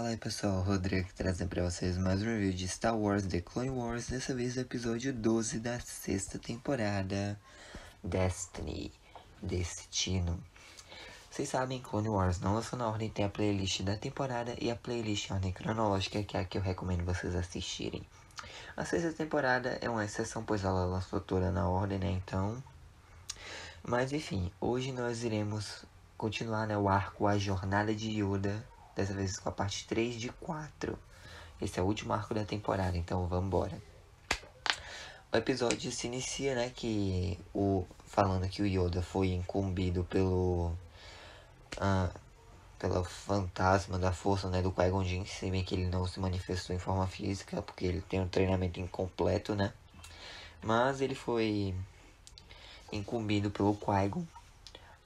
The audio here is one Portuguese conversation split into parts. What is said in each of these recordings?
Fala aí pessoal, Rodrigo trazendo pra vocês mais um review de Star Wars The Clone Wars, dessa vez o episódio 12 da sexta temporada, Destiny, Destino. Vocês sabem, Clone Wars não lançou na ordem, tem a playlist da temporada e a playlist em ordem cronológica, que é a que eu recomendo vocês assistirem. A sexta temporada é uma exceção, pois ela lançou toda na ordem, né, então... Mas enfim, hoje nós iremos continuar, né, o arco A Jornada de Yoda, dessa vez com a parte 3 de 4. Esse é o último arco da temporada, então vamos embora. O episódio se inicia, né, falando que o Yoda foi incumbido pelo fantasma da força, né, do Qui-Gon Jinn, se bem que ele não se manifestou em forma física, porque ele tem um treinamento incompleto, né. Mas ele foi incumbido pelo Qui-Gon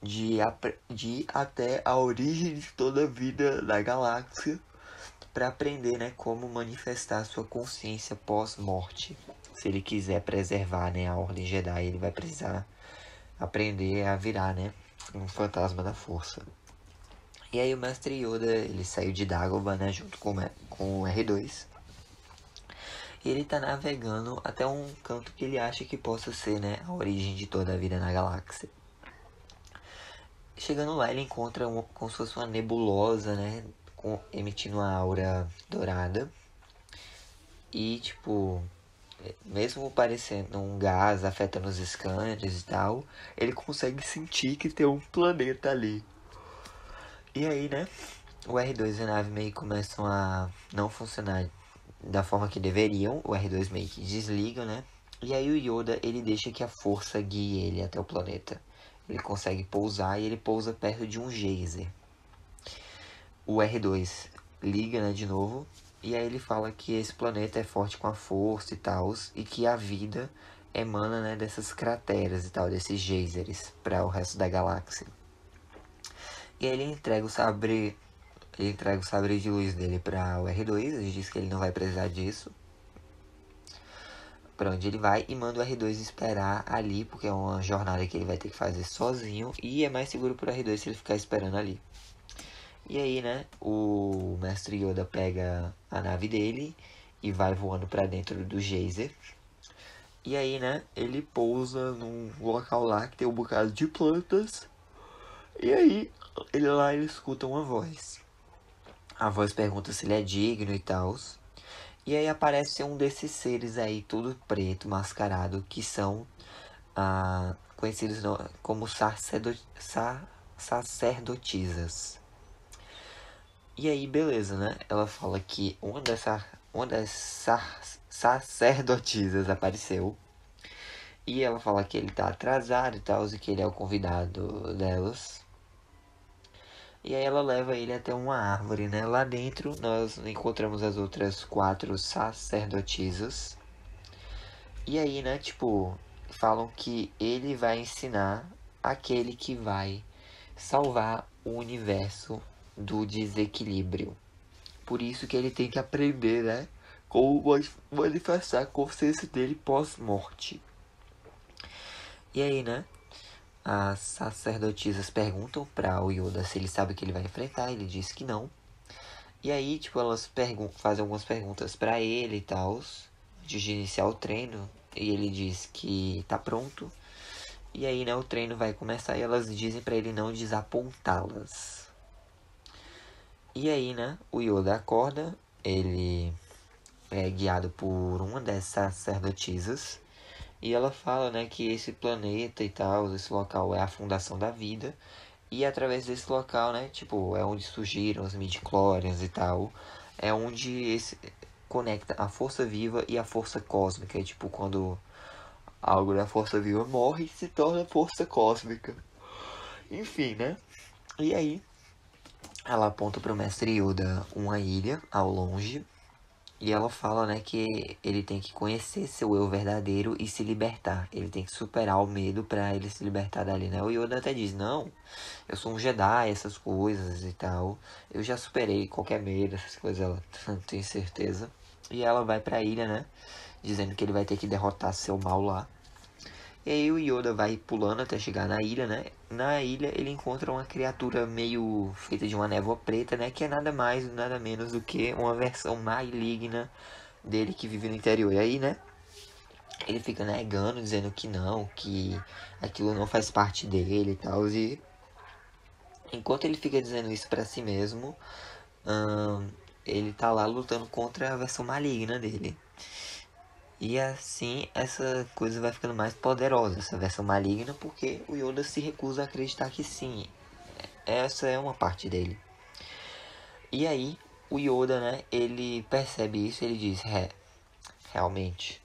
de ir até a origem de toda a vida da galáxia para aprender, né, como manifestar sua consciência pós-morte. Se ele quiser preservar, né, a Ordem Jedi, ele vai precisar aprender a virar, né, um fantasma da força. E aí o Mestre Yoda, ele saiu de Dagobah, né, junto com o R2. E ele tá navegando até um canto que ele acha que possa ser, né, a origem de toda a vida na galáxia. Chegando lá, ele encontra como se fosse uma nebulosa, né, emitindo uma aura dourada. E, tipo, mesmo parecendo um gás afetando os scanners e tal, ele consegue sentir que tem um planeta ali. E aí, né, o R2 e a nave meio que começam a não funcionar da forma que deveriam. O R2 meio que desliga, né? E aí o Yoda, ele deixa que a força guie ele até o planeta. Ele consegue pousar e ele pousa perto de um geyser. O R2 liga, né, de novo. E aí ele fala que esse planeta é forte com a força e tal. E que a vida emana, né, dessas crateras e tal, desses geysers, para o resto da galáxia. E aí ele entrega o sabre de luz dele para o R2. Ele diz que ele não vai precisar disso. Para onde ele vai e manda o R2 esperar ali, porque é uma jornada que ele vai ter que fazer sozinho. E é mais seguro para o R2 se ele ficar esperando ali. E aí, né, o Mestre Yoda pega a nave dele e vai voando para dentro do geyser. E aí, né, ele pousa num local lá que tem um bocado de plantas. E aí, ele escuta uma voz. A voz pergunta se ele é digno e tal. E aí aparece um desses seres aí, tudo preto, mascarado, que são conhecidos como sacerdotisas. E aí, beleza, né? Ela fala que uma das sacerdotisas apareceu. E ela fala que ele tá atrasado e tal, e que ele é o convidado delas. E aí ela leva ele até uma árvore, né? Lá dentro nós encontramos as outras 4 sacerdotisas. E aí, né, tipo, falam que ele vai ensinar aquele que vai salvar o universo do desequilíbrio. Por isso que ele tem que aprender, né, como manifestar a consciência dele pós-morte. E aí, né, as sacerdotisas perguntam para o Yoda se ele sabe o que ele vai enfrentar. Ele diz que não. E aí, tipo, elas fazem algumas perguntas para ele e tal, antes de iniciar o treino. E ele diz que tá pronto. E aí, né, o treino vai começar e elas dizem para ele não desapontá-las. E aí, né, o Yoda acorda, ele é guiado por uma dessas sacerdotisas. E ela fala, né, que esse planeta e tal, esse local é a fundação da vida. E através desse local, né, tipo, é onde surgiram os midi-chlorians e tal. É onde conecta a força viva e a força cósmica. É tipo, quando algo da força viva morre, se torna força cósmica. Enfim, né? E aí, ela aponta pro Mestre Yoda uma ilha ao longe. E ela fala, né, que ele tem que conhecer seu eu verdadeiro e se libertar. Ele tem que superar o medo pra ele se libertar dali, né? O Yoda até diz, não, eu sou um Jedi, essas coisas e tal. Eu já superei qualquer medo, essas coisas, ela não tem certeza. E ela vai pra ilha, né, dizendo que ele vai ter que derrotar seu mal lá. E aí o Yoda vai pulando até chegar na ilha, né? Na ilha ele encontra uma criatura meio feita de uma névoa preta, né? Que é nada mais, nada menos do que uma versão maligna dele que vive no interior. E aí, né? Ele fica negando, dizendo que não, que aquilo não faz parte dele e tal. E enquanto ele fica dizendo isso pra si mesmo, ele tá lá lutando contra a versão maligna dele. E assim essa coisa vai ficando mais poderosa, essa versão maligna, porque o Yoda se recusa a acreditar que sim, essa é uma parte dele. E aí o Yoda, né, ele percebe isso e ele diz, realmente,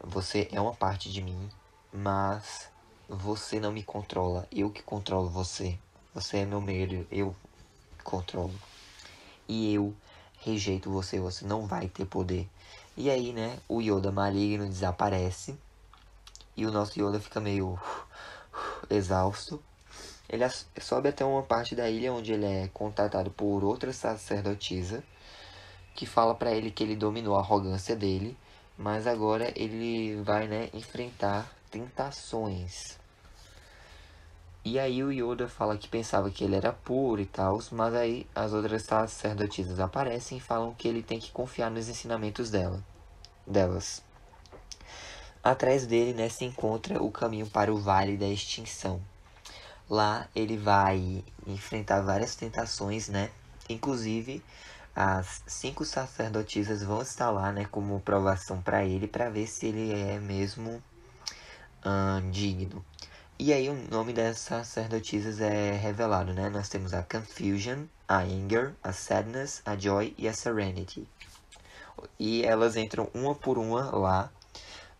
você é uma parte de mim, mas você não me controla, eu que controlo você. Você é meu medo, eu controlo. E eu rejeito você, você não vai ter poder. E aí, né, o Yoda maligno desaparece. E o nosso Yoda fica meio exausto. Ele sobe até uma parte da ilha onde ele é contatado por outra sacerdotisa que fala pra ele que ele dominou a arrogância dele, mas agora ele vai, né, enfrentar tentações. E aí o Yoda fala que pensava que ele era puro e tal, mas aí as outras sacerdotisas aparecem e falam que ele tem que confiar nos ensinamentos delas. Atrás dele, né, se encontra o caminho para o Vale da Extinção. Lá ele vai enfrentar várias tentações, né? Inclusive, as 5 sacerdotisas vão estar lá, né, como provação para ele, para ver se ele é mesmo digno. E aí o nome dessas sacerdotisas é revelado, né? Nós temos a Confusion, a Anger, a Sadness, a Joy e a Serenity. E elas entram uma por uma lá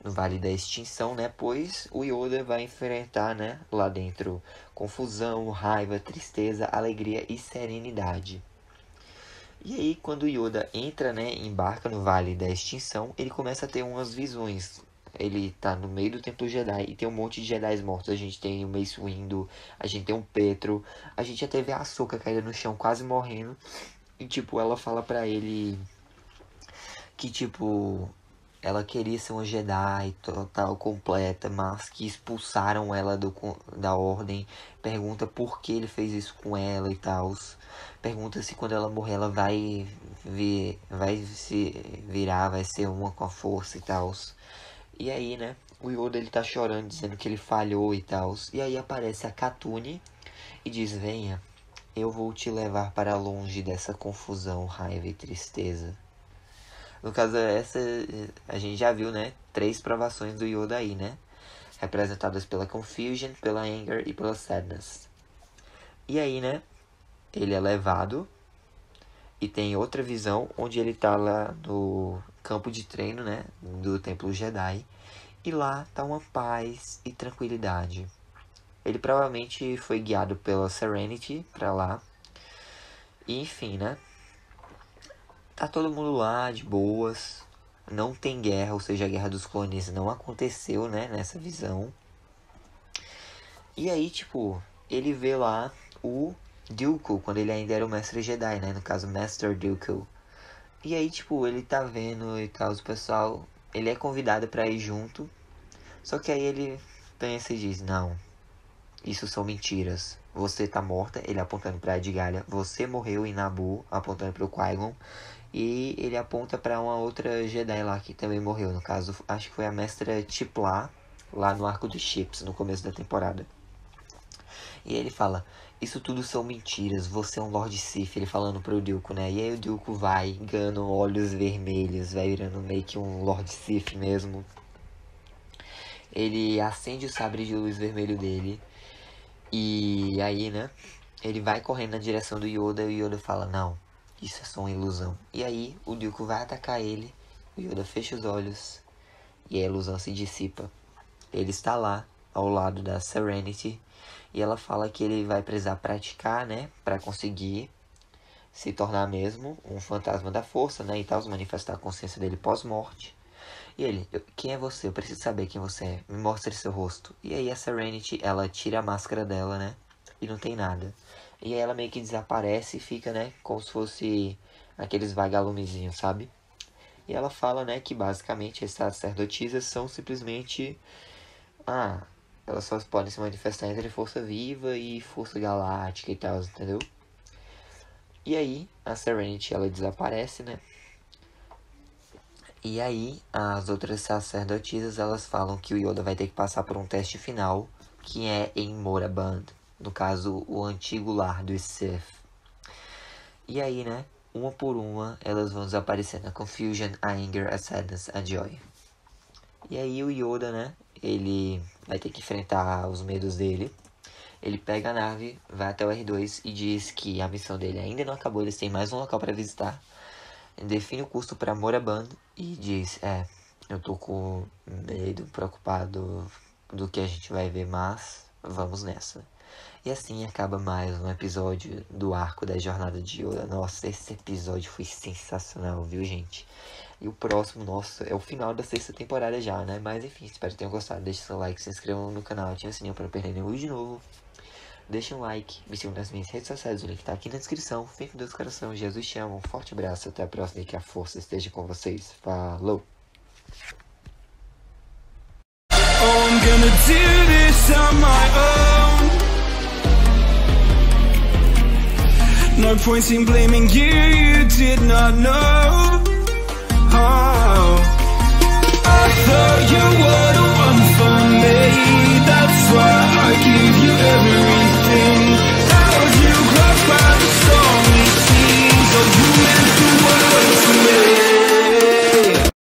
no Vale da Extinção, né? Pois o Yoda vai enfrentar, né, lá dentro, confusão, raiva, tristeza, alegria e serenidade. E aí, quando o Yoda entra, né, embarca no Vale da Extinção, ele começa a ter umas visões. Ele tá no meio do Templo Jedi e tem um monte de Jedi mortos. A gente tem o Mace Windu, a gente tem o Petro, a gente já teve a Ahsoka caída no chão, quase morrendo. E, tipo, ela fala pra ele que, tipo, ela queria ser uma Jedi total, completa, mas que expulsaram ela da ordem. Pergunta por que ele fez isso com ela e tal. Pergunta se quando ela morrer ela vai se virar, vai ser uma com a força e tal. E aí, né, o Yoda ele tá chorando, dizendo que ele falhou e tal. E aí aparece a Katune e diz, venha, eu vou te levar para longe dessa confusão, raiva e tristeza. No caso, essa a gente já viu, né? 3 provações do Yoda aí, né? Representadas pela Confusion, pela Anger e pela Sadness. E aí, né? Ele é levado e tem outra visão onde ele tá lá no campo de treino, né? Do Templo Jedi. E lá tá uma paz e tranquilidade. Ele provavelmente foi guiado pela Serenity pra lá. E enfim, né? Tá todo mundo lá de boas. Não tem guerra, ou seja, a Guerra dos Clones não aconteceu, né, nessa visão. E aí, tipo, ele vê lá o Dooku, quando ele ainda era o Mestre Jedi, né, no caso, Master Dooku. E aí, tipo, ele tá vendo e tal, o pessoal, ele é convidado pra ir junto. Só que aí ele pensa e diz, não, isso são mentiras. Você tá morta, ele apontando pra Edgalha. Você morreu em Naboo, apontando pro Qui-Gon. E ele aponta para uma outra Jedi lá que também morreu. No caso, acho que foi a Mestra Tiplar, lá no Arco dos Chips, no começo da temporada. E ele fala, isso tudo são mentiras, você é um Lord Sith, ele falando pro Dooku, né? E aí o Dooku vai ganhando olhos vermelhos, vai virando meio que um Lord Sith mesmo. Ele acende o sabre de luz vermelho dele. E aí, né? Ele vai correndo na direção do Yoda e o Yoda fala, não, isso é só uma ilusão. E aí o Dooku vai atacar ele, o Yoda fecha os olhos e a ilusão se dissipa. Ele está lá, ao lado da Serenity, e ela fala que ele vai precisar praticar, né, para conseguir se tornar mesmo um fantasma da força, né, e tal, manifestar a consciência dele pós-morte. E ele, quem é você? Eu preciso saber quem você é. Me mostre seu rosto. E aí a Serenity, ela tira a máscara dela, né? E não tem nada. E aí ela meio que desaparece e fica, né? Como se fosse aqueles vagalumezinhos, sabe? E ela fala, né? Que basicamente essas sacerdotisas são simplesmente elas só podem se manifestar entre força viva e força galáctica e tal, entendeu? E aí, a Serenity, ela desaparece, né? E aí, as outras sacerdotisas, elas falam que o Yoda vai ter que passar por um teste final, que é em Moraband, no caso, o antigo lar dos Sith. E aí, né, uma por uma, elas vão desaparecendo. A Confusion, a Anger, a Sadness, a Joy. E aí o Yoda, né, ele vai ter que enfrentar os medos dele. Ele pega a nave, vai até o R2 e diz que a missão dele ainda não acabou, eles têm mais um local para visitar. Define o custo para Moraband e diz, eu tô com medo, preocupado do que a gente vai ver, mas vamos nessa. E assim acaba mais um episódio do arco da Jornada de Yoda. Nossa, esse episódio foi sensacional, viu, gente? E o próximo, nossa, é o final da 6ª temporada já, né? Mas enfim, espero que tenham gostado. Deixe seu like, se inscrevam no canal, ative o sininho para não perder nenhum vídeo novo. Deixe um like, me sigam nas minhas redes sociais, o link tá aqui na descrição. Fiquem com Deus, coração, Jesus te ama, um forte abraço, até a próxima e que a força esteja com vocês. Falou! I'm gonna do this on my own. No point in blaming you, you did not know. Oh, I thought you were